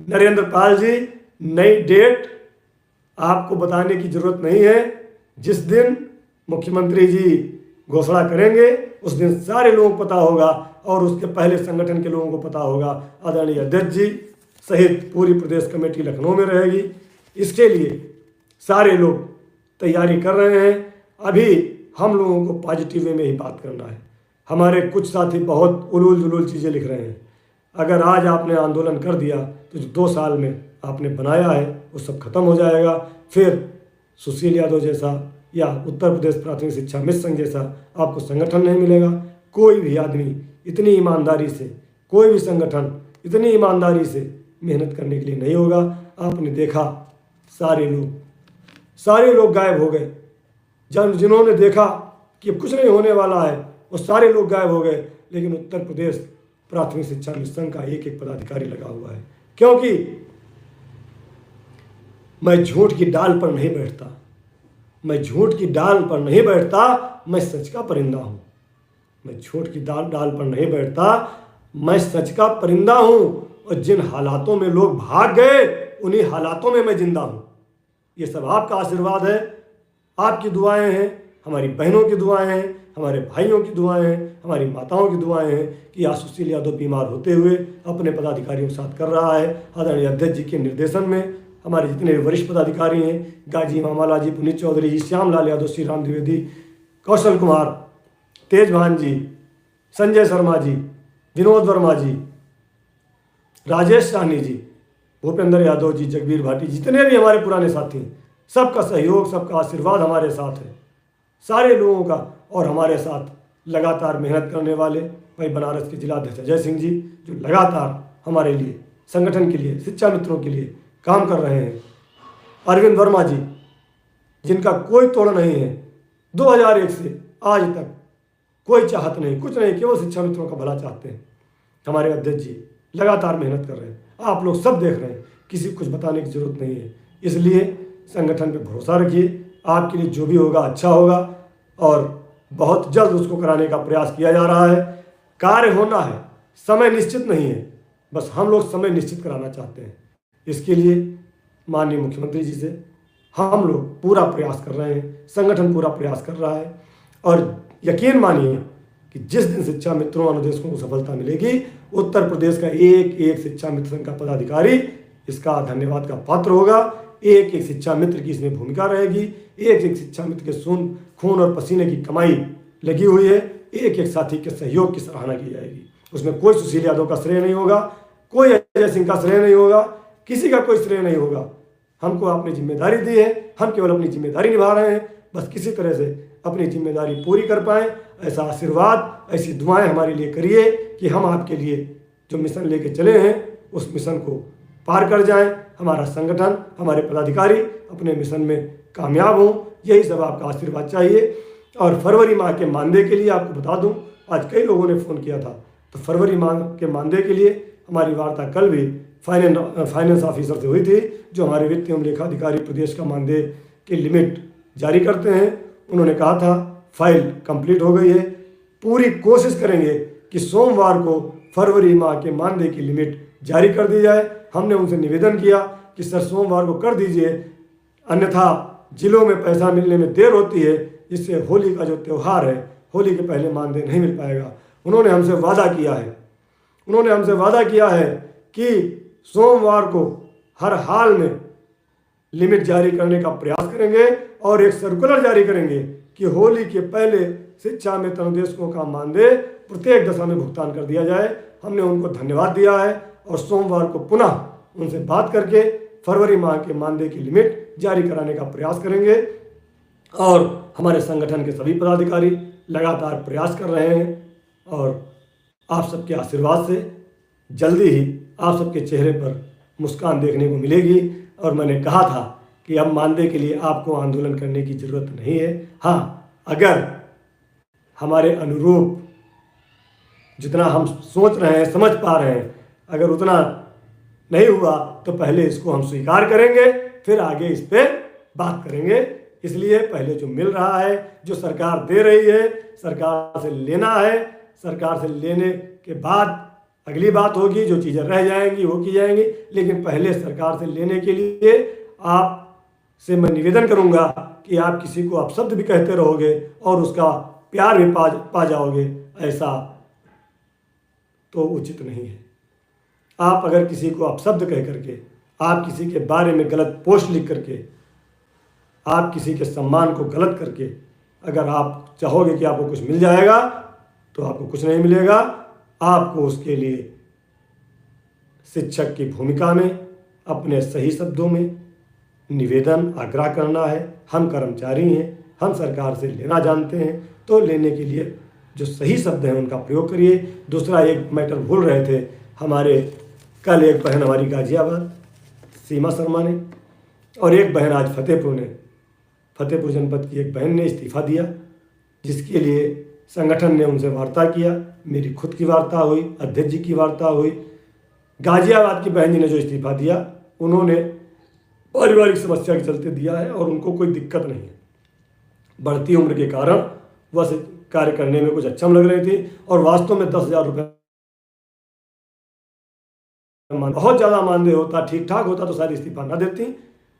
नरेंद्र पाल जी, नई डेट आपको बताने की जरूरत नहीं है। जिस दिन मुख्यमंत्री जी घोषणा करेंगे उस दिन सारे लोगों को पता होगा और उसके पहले संगठन के लोगों को पता होगा। आदरणीय अध्यक्ष जी सहित पूरी प्रदेश कमेटी लखनऊ में रहेगी। इसके लिए सारे लोग तैयारी कर रहे हैं। अभी हम लोगों को पॉजिटिव वे में ही बात करना है। हमारे कुछ साथी बहुत उलूल जुलूल चीज़ें लिख रहे हैं। अगर आज आपने आंदोलन कर दिया तो जो 2 साल में आपने बनाया है वो सब खत्म हो जाएगा। फिर सुशील यादव जैसा या उत्तर प्रदेश प्राथमिक शिक्षा मित्र संघ जैसा आपको संगठन नहीं मिलेगा। कोई भी आदमी इतनी ईमानदारी से, कोई भी संगठन इतनी ईमानदारी से मेहनत करने के लिए नहीं होगा। आपने देखा सारे लोग गायब हो गए। जब जिन्होंने देखा कि अब कुछ नहीं होने वाला है वो सारे लोग गायब हो गए। लेकिन उत्तर प्रदेश प्राथमिक शिक्षा मित्र संघ का एक एक पदाधिकारी लगा हुआ है, क्योंकि मैं झूठ की डाल पर नहीं बैठता, मैं झूठ की डाल पर नहीं बैठता, मैं सच का परिंदा हूं। मैं झूठ की डाल पर नहीं बैठता, मैं सच का परिंदा हूं। और जिन हालातों में लोग भाग गए उन्हीं हालातों में मैं जिंदा हूं। ये सब आपका आशीर्वाद है, आपकी दुआएं हैं, हमारी बहनों की दुआएं हैं, हमारे भाइयों की दुआएं हैं, हमारी माताओं की दुआएं हैं कि आज सुशील यादव बीमार होते हुए अपने पदाधिकारियों के साथ कर रहा है। आदरणीय अध्यक्ष जी के निर्देशन में हमारे जितने वरिष्ठ पदाधिकारी हैं, गाजी मामाला जी, पुनीत चौधरी जी, श्यामलाल यादव, श्री राम द्विवेदी, कौशल कुमार, तेज भान जी, संजय शर्मा जी, विनोद वर्मा जी, राजेश साहनी जी, भूपेंद्र यादव जी, जगबीर भाटी, जितने भी हमारे पुराने साथी हैं, सबका सहयोग, सबका आशीर्वाद हमारे साथ है। सारे लोगों का और हमारे साथ लगातार मेहनत करने वाले भाई बनारस के जिलाध्यक्ष अजय सिंह जी, जो लगातार हमारे लिए, संगठन के लिए, शिक्षा मित्रों के लिए काम कर रहे हैं। अरविंद वर्मा जी, जिनका कोई तोड़ नहीं है, 2001 से आज तक कोई चाहत नहीं, कुछ नहीं, केवल शिक्षा मित्रों का भला चाहते हैं। हमारे अध्यक्ष जी लगातार मेहनत कर रहे हैं, आप लोग सब देख रहे हैं, किसी को कुछ बताने की जरूरत नहीं है। इसलिए संगठन पे भरोसा रखिए, आपके लिए जो भी होगा अच्छा होगा और बहुत जल्द उसको कराने का प्रयास किया जा रहा है। कार्य होना है, समय निश्चित नहीं है, बस हम लोग समय निश्चित कराना चाहते हैं। इसके लिए माननीय मुख्यमंत्री जी से हम लोग पूरा प्रयास कर रहे हैं, संगठन पूरा प्रयास कर रहा है। और यकीन मानिए कि जिस दिन शिक्षा मित्रों अनुदेशकों को सफलता मिलेगी, उत्तर प्रदेश का एक एक शिक्षा मित्र संघ का पदाधिकारी इसका धन्यवाद का पात्र होगा। एक एक शिक्षा मित्र की इसमें भूमिका रहेगी। एक एक शिक्षा मित्र के खून और पसीने की कमाई लगी हुई है। एक एक साथी के सहयोग की सराहना की जाएगी। उसमें कोई सुशील यादव का श्रेय नहीं होगा, कोई अजय सिंह का श्रेय नहीं होगा, किसी का कोई श्रेय नहीं होगा। हमको आपने जिम्मेदारी दी है, हम केवल अपनी जिम्मेदारी निभा रहे हैं। बस किसी तरह से अपनी जिम्मेदारी पूरी कर पाएँ, ऐसा आशीर्वाद, ऐसी दुआएं हमारे लिए करिए कि हम आपके लिए जो मिशन लेके चले हैं उस मिशन को पार कर जाएं। हमारा संगठन, हमारे पदाधिकारी अपने मिशन में कामयाब हों, यही सब आपका आशीर्वाद चाहिए। और फरवरी माह के मानदेय के लिए आपको बता दूं, आज कई लोगों ने फ़ोन किया था, तो फरवरी माह के मानदेय के लिए हमारी वार्ता कल भी फाइनेंस ऑफिसर से हुई थी, जो हमारे वित्त एवं लेखाधिकारी प्रदेश का मानदेय की लिमिट जारी करते हैं। उन्होंने कहा था फाइल कंप्लीट हो गई है, पूरी कोशिश करेंगे कि सोमवार को फरवरी माह के मानदेय की लिमिट जारी कर दी जाए। हमने उनसे निवेदन किया कि सर सोमवार को कर दीजिए, अन्यथा जिलों में पैसा मिलने में देर होती है, जिससे होली का जो त्यौहार है, होली के पहले मानदेय नहीं मिल पाएगा। उन्होंने हमसे वादा किया है कि सोमवार को हर हाल में लिमिट जारी करने का प्रयास करेंगे और एक सर्कुलर जारी करेंगे कि होली के पहले शिक्षा में अनुदेशकों का मानदेय प्रत्येक दशा में भुगतान कर दिया जाए। हमने उनको धन्यवाद दिया है और सोमवार को पुनः उनसे बात करके फरवरी माह के मानदेय की लिमिट जारी कराने का प्रयास करेंगे। और हमारे संगठन के सभी पदाधिकारी लगातार प्रयास कर रहे हैं और आप सबके आशीर्वाद से जल्दी ही आप सबके चेहरे पर मुस्कान देखने को मिलेगी। और मैंने कहा था कि अब मानदेय के लिए आपको आंदोलन करने की ज़रूरत नहीं है। हाँ, अगर हमारे अनुरूप जितना हम सोच रहे हैं, समझ पा रहे हैं, अगर उतना नहीं हुआ तो पहले इसको हम स्वीकार करेंगे, फिर आगे इस पर बात करेंगे। इसलिए पहले जो मिल रहा है, जो सरकार दे रही है, सरकार से लेना है। सरकार से लेने के बाद अगली बात होगी, जो चीज़ें रह जाएंगी वो की जाएंगी, लेकिन पहले सरकार से लेने के लिए आपसे मैं निवेदन करूंगा कि आप किसी को अपशब्द भी कहते रहोगे और उसका प्यार भी पा जाओगे, ऐसा तो उचित नहीं है। आप अगर किसी को अपशब्द कह करके, आप किसी के बारे में गलत पोस्ट लिख करके, आप किसी के सम्मान को गलत करके अगर आप चाहोगे कि आपको कुछ मिल जाएगा, तो आपको कुछ नहीं मिलेगा। आपको उसके लिए शिक्षक की भूमिका में अपने सही शब्दों में निवेदन आग्रह करना है। हम कर्मचारी हैं, हम सरकार से लेना जानते हैं, तो लेने के लिए जो सही शब्द हैं उनका प्रयोग करिए। दूसरा एक मैटर भूल रहे थे, हमारे कल एक बहन हमारी गाजियाबाद सीमा शर्मा ने, और एक बहन आज फतेहपुर जनपद की एक बहन ने इस्तीफ़ा दिया, जिसके लिए संगठन ने उनसे वार्ता किया। मेरी खुद की वार्ता हुई, अध्यक्ष जी की वार्ता हुई। गाजियाबाद की बहन जी ने जो इस्तीफ़ा दिया, उन्होंने पारिवारिक समस्या के चलते दिया है और उनको कोई दिक्कत नहीं है। बढ़ती उम्र के कारण वह कार्य करने में कुछ अक्षम लग रही थी और वास्तव में 10,000 रुपये बहुत ज़्यादा मानदेय होता, ठीक ठाक होता तो शायद इस्तीफा न देती।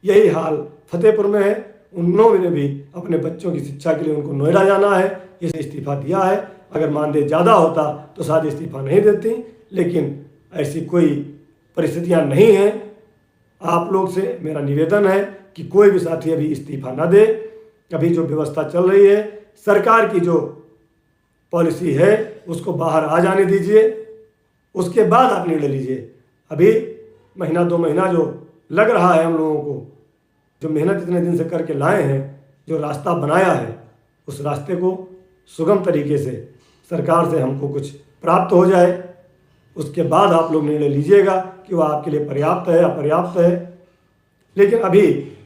यही हाल फतेहपुर में है। उन्होंने भी अपने बच्चों की शिक्षा के लिए उनको नोएडा जाना है, इसे इस्तीफा दिया है। अगर मानदेय ज़्यादा होता तो शायद इस्तीफा नहीं देती, लेकिन ऐसी कोई परिस्थितियां नहीं हैं। आप लोग से मेरा निवेदन है कि कोई भी साथी अभी इस्तीफा न दे। अभी जो व्यवस्था चल रही है, सरकार की जो पॉलिसी है, उसको बाहर आ जाने दीजिए, उसके बाद आप निर्णय लीजिए। अभी महीना 2 महीना जो लग रहा है हम लोगों को, जो मेहनत इतने दिन से करके लाए हैं, जो रास्ता बनाया है, उस रास्ते को सुगम तरीके से सरकार से हमको कुछ प्राप्त हो जाए, उसके बाद आप लोग निर्णय लीजिएगा कि वह आपके लिए पर्याप्त है, अपर्याप्त है। लेकिन अभी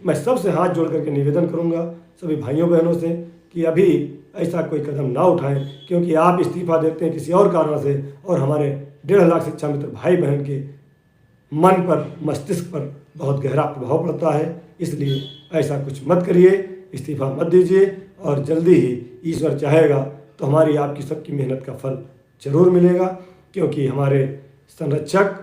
मैं सबसे हाथ जोड़ करके निवेदन करूंगा सभी भाइयों बहनों से कि अभी ऐसा कोई कदम ना उठाएं, क्योंकि आप इस्तीफा देते हैं किसी और कारण से और हमारे 1.5 लाख शिक्षा मित्र भाई बहन के मन पर, मस्तिष्क पर बहुत गहरा प्रभाव पड़ता है। इसलिए ऐसा कुछ मत करिए, इस्तीफा मत दीजिए, और जल्दी ही ईश्वर चाहेगा तो हमारी आपकी सबकी मेहनत का फल जरूर मिलेगा। क्योंकि हमारे संरक्षक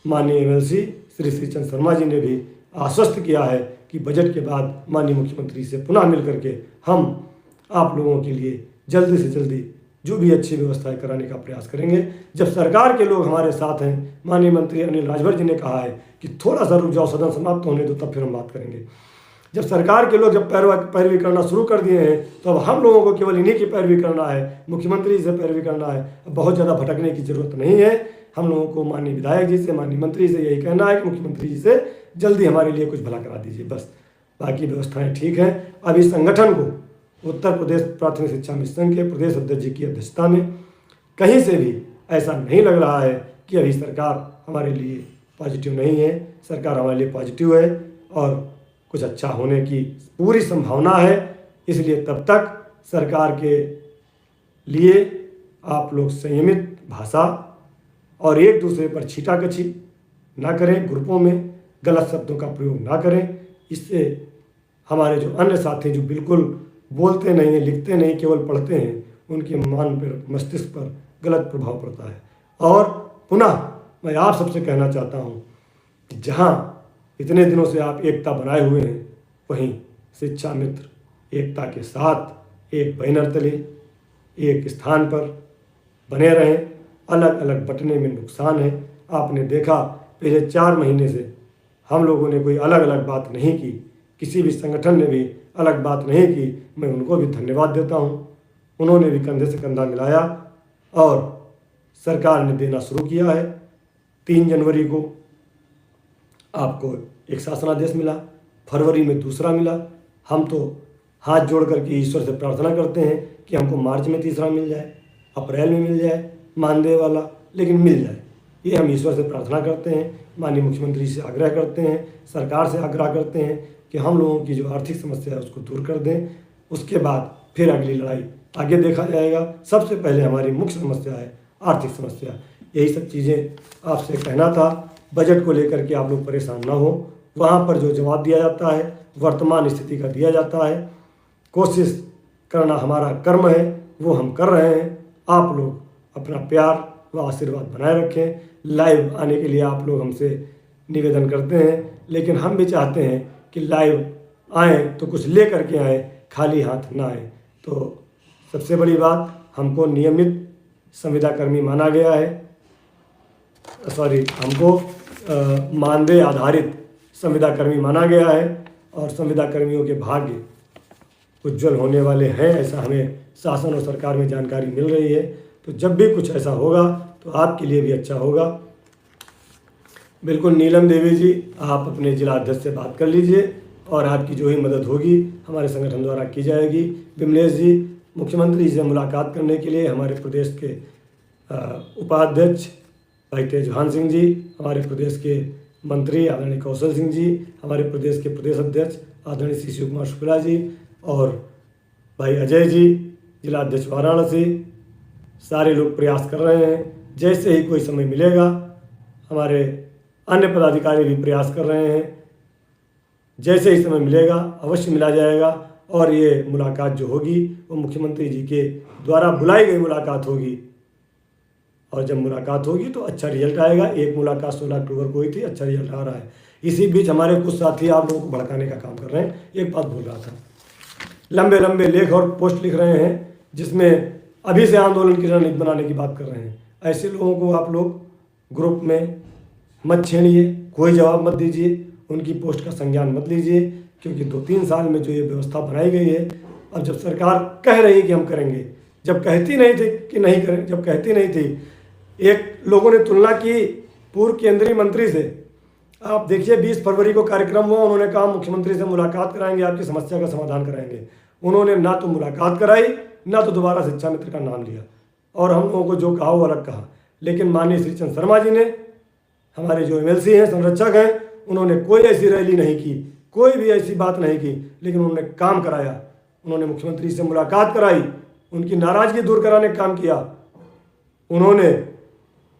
माननीय एमएलसी श्री श्रीचंद शर्मा जी ने भी आश्वस्त किया है कि बजट के बाद माननीय मुख्यमंत्री से पुनः मिल करके हम आप लोगों के लिए जल्दी से जल्दी जो भी अच्छी व्यवस्थाएं कराने का प्रयास करेंगे। जब सरकार के लोग हमारे साथ हैं, माननीय मंत्री अनिल राजभर जी ने कहा है कि थोड़ा सा रुक जाओ, सदन समाप्त होने दो, तब फिर हम बात करेंगे। जब सरकार के लोग जब पैरवी करना शुरू कर दिए हैं, तो अब हम लोगों को केवल इन्हीं की पैरवी करना है, मुख्यमंत्री से पैरवी करना है। अब बहुत ज़्यादा भटकने की जरूरत नहीं है। हम लोगों को माननीय विधायक जी से, माननीय मंत्री से यही कहना है कि मुख्यमंत्री जी से जल्दी हमारे लिए कुछ भला करा दीजिए, बस। बाकी व्यवस्थाएं ठीक हैं। अब इस संगठन को उत्तर प्रदेश प्राथमिक शिक्षा मिशन के प्रदेश अध्यक्ष जी की अध्यक्षता में कहीं से भी ऐसा नहीं लग रहा है कि अभी सरकार हमारे लिए पॉजिटिव नहीं है। सरकार हमारे लिए पॉजिटिव है और कुछ अच्छा होने की पूरी संभावना है। इसलिए तब तक सरकार के लिए आप लोग संयमित भाषा और एक दूसरे पर छीटाकछी ना करें, ग्रुपों में गलत शब्दों का प्रयोग ना करें। इससे हमारे जो अन्य साथी जो बिल्कुल बोलते नहीं हैं, लिखते नहीं, केवल पढ़ते हैं, उनके मन पर, मस्तिष्क पर गलत प्रभाव पड़ता है। और पुनः मैं आप सबसे कहना चाहता हूँ कि जहाँ इतने दिनों से आप एकता बनाए हुए हैं, वहीं शिक्षा मित्र एकता के साथ एक बैनर तले एक स्थान पर बने रहें। अलग अलग बंटने में नुकसान है। आपने देखा पिछले 4 महीने से हम लोगों ने कोई अलग अलग बात नहीं की, किसी भी संगठन ने भी अलग बात नहीं की। मैं उनको भी धन्यवाद देता हूँ। उन्होंने भी कंधे से कंधा मिलाया और सरकार ने देना शुरू किया है। 3 जनवरी को आपको एक शासनादेश मिला, फरवरी में दूसरा मिला। हम तो हाथ जोड़ करके ईश्वर से प्रार्थना करते हैं कि हमको मार्च में तीसरा मिल जाए, अप्रैल में मिल जाए मानदेय वाला, लेकिन मिल जाए। ये हम ईश्वर से प्रार्थना करते हैं, माननीय मुख्यमंत्री से आग्रह करते हैं, सरकार से आग्रह करते हैं कि हम लोगों की जो आर्थिक समस्या है उसको दूर कर दें। उसके बाद फिर अगली लड़ाई आगे देखा जाएगा। सबसे पहले हमारी मुख्य समस्या है आर्थिक समस्या। यही सब चीज़ें आपसे कहना था। बजट को लेकर के आप लोग परेशान ना हो। वहाँ पर जो जवाब दिया जाता है वर्तमान स्थिति का दिया जाता है। कोशिश करना हमारा कर्म है, वो हम कर रहे हैं। आप लोग अपना प्यार वह आशीर्वाद बनाए रखें। लाइव आने के लिए आप लोग हमसे निवेदन करते हैं, लेकिन हम भी चाहते हैं कि लाइव आएँ तो कुछ ले करके आएँ, खाली हाथ ना आएँ। तो सबसे बड़ी बात, हमको नियमित संविदा कर्मी माना गया है, हमको मानदेय आधारित संविदा कर्मी माना गया है और संविदा कर्मियों के भाग्य उज्जवल होने वाले हैं, ऐसा हमें शासन और सरकार में जानकारी मिल रही है। तो जब भी कुछ ऐसा होगा तो आपके लिए भी अच्छा होगा। बिल्कुल नीलम देवी जी, आप अपने जिला अध्यक्ष से बात कर लीजिए और आपकी जो ही मदद होगी हमारे संगठन द्वारा की जाएगी। विमलेश जी, मुख्यमंत्री जी से मुलाकात करने के लिए हमारे प्रदेश के उपाध्यक्ष भाई तेजभान सिंह जी, हमारे प्रदेश के मंत्री आदरणीय कौशल सिंह जी, हमारे प्रदेश के प्रदेश अध्यक्ष आदरणीय श्री शिव कुमार शुक्ला जी और भाई अजय जी, जिला अध्यक्ष वाराणसी, सारे लोग प्रयास कर रहे हैं। जैसे ही कोई समय मिलेगा, हमारे अन्य पदाधिकारी भी प्रयास कर रहे हैं, जैसे ही समय मिलेगा अवश्य मिला जाएगा। और ये मुलाकात जो होगी वो मुख्यमंत्री जी के द्वारा बुलाई गई मुलाकात होगी, और जब मुलाकात होगी तो अच्छा रिजल्ट आएगा। एक मुलाकात 16 अक्टूबर को हुई थी, अच्छा रिजल्ट आ रहा है। इसी बीच हमारे कुछ साथी आप लोगों को भड़काने का काम कर रहे हैं। एक बात बोल रहा था, लंबे लंबे लेख और पोस्ट लिख रहे हैं जिसमें अभी से आंदोलन की रणनीति बनाने की बात कर रहे हैं। ऐसे लोगों को आप लोग ग्रुप में मत छेड़िए, कोई जवाब मत दीजिए, उनकी पोस्ट का संज्ञान मत लीजिए, क्योंकि 2-3 साल में जो ये व्यवस्था बनाई गई है, अब जब सरकार कह रही है कि हम करेंगे, जब कहती नहीं थी कि नहीं करें, जब कहती नहीं थी, एक लोगों ने तुलना की पूर्व केंद्रीय मंत्री से। आप देखिए 20 फरवरी को कार्यक्रम हुआ, उन्होंने कहा मुख्यमंत्री से मुलाकात कराएंगे, आपकी समस्या का समाधान कराएंगे। उन्होंने ना तो मुलाकात कराई, ना तो दोबारा शिक्षा मित्र का नाम लिया, और हम लोगों को जो कहा वो अलग कहा। लेकिन माननीय श्री चंद्र शर्मा जी ने, हमारे जो MLC हैं, संरक्षक हैं, उन्होंने कोई ऐसी रैली नहीं की, कोई भी ऐसी बात नहीं की, लेकिन उन्होंने काम कराया। उन्होंने मुख्यमंत्री से मुलाकात कराई, उनकी नाराजगी दूर कराने का काम किया। उन्होंने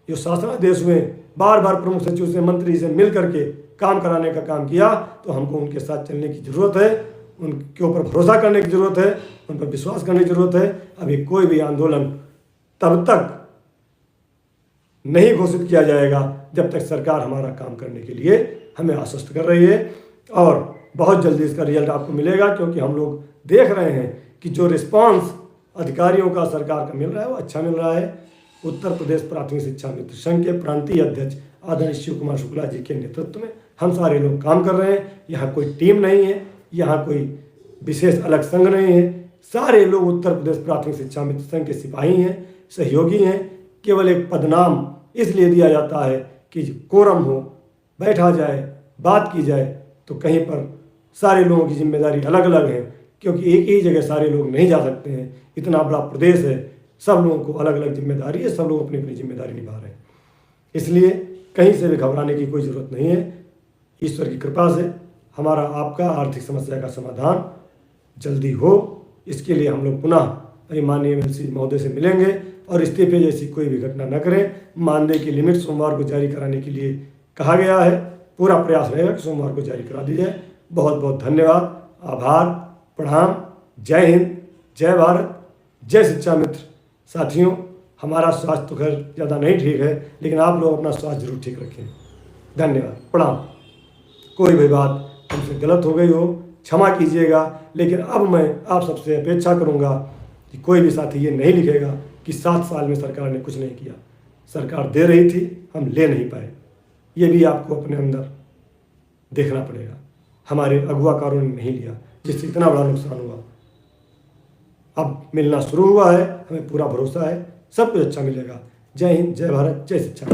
जो शासनादेश में बार बार प्रमुख सचिव से, मंत्री से मिल करके काम कराने का काम किया। तो हमको उनके साथ चलने की ज़रूरत है, उनके ऊपर भरोसा करने की ज़रूरत है, उन पर विश्वास करने की ज़रूरत है। अभी कोई भी आंदोलन तब तक नहीं घोषित किया जाएगा जब तक सरकार हमारा काम करने के लिए हमें आश्वस्त कर रही है, और बहुत जल्दी इसका रिजल्ट आपको मिलेगा। क्योंकि हम लोग देख रहे हैं कि जो रिस्पांस अधिकारियों का सरकार का मिल रहा है वो अच्छा मिल रहा है। उत्तर प्रदेश प्राथमिक शिक्षा मित्र संघ के प्रांतीय अध्यक्ष आदरणीय शिव कुमार शुक्ला जी के नेतृत्व में हम सारे लोग काम कर रहे हैं। यहाँ कोई टीम नहीं है, यहाँ कोई विशेष अलग संघ नहीं है, सारे लोग उत्तर प्रदेश प्राथमिक शिक्षा मित्र संघ के सिपाही हैं, सहयोगी हैं। केवल एक पदनाम इसलिए दिया जाता है कि कोरम हो, बैठा जाए, बात की जाए, तो कहीं पर सारे लोगों की जिम्मेदारी अलग अलग है, क्योंकि एक ही जगह सारे लोग नहीं जा सकते हैं। इतना बड़ा प्रदेश है, सब लोगों को अलग अलग जिम्मेदारी है, सब लोग अपनी अपनी जिम्मेदारी निभा रहे हैं। इसलिए कहीं से भी घबराने की कोई ज़रूरत नहीं है। ईश्वर की कृपा से हमारा आपका आर्थिक समस्या का समाधान जल्दी हो, इसके लिए हम लोग पुनः माननीय MLC महोदय से मिलेंगे और इस्तीफे जैसी कोई भी घटना न करें। मानदेय की लिमिट सोमवार को जारी कराने के लिए कहा गया है, पूरा प्रयास रहेगा कि सोमवार को जारी करा दी जाए। बहुत बहुत धन्यवाद, आभार, प्रणाम, जय हिंद, जय भारत, जय शिक्षा मित्र। साथियों, हमारा स्वास्थ्य तो खैर ज़्यादा नहीं ठीक है, लेकिन आप लोग अपना स्वास्थ्य जरूर ठीक रखें। धन्यवाद, प्रणाम। कोई भी बात हमसे गलत हो गई हो क्षमा कीजिएगा, लेकिन अब मैं आप सबसे अपेक्षा करूंगा कि कोई भी साथी ये नहीं लिखेगा कि 7 साल में सरकार ने कुछ नहीं किया। सरकार दे रही थी, हम ले नहीं पाए। ये भी आपको अपने अंदर देखना पड़ेगा। हमारे अगुवाकारों ने नहीं लिया, जिससे इतना बड़ा नुकसान हुआ। अब मिलना शुरू हुआ है, हमें पूरा भरोसा है सब कुछ अच्छा मिलेगा। जय हिंद, जय भारत, जय शिक्षा।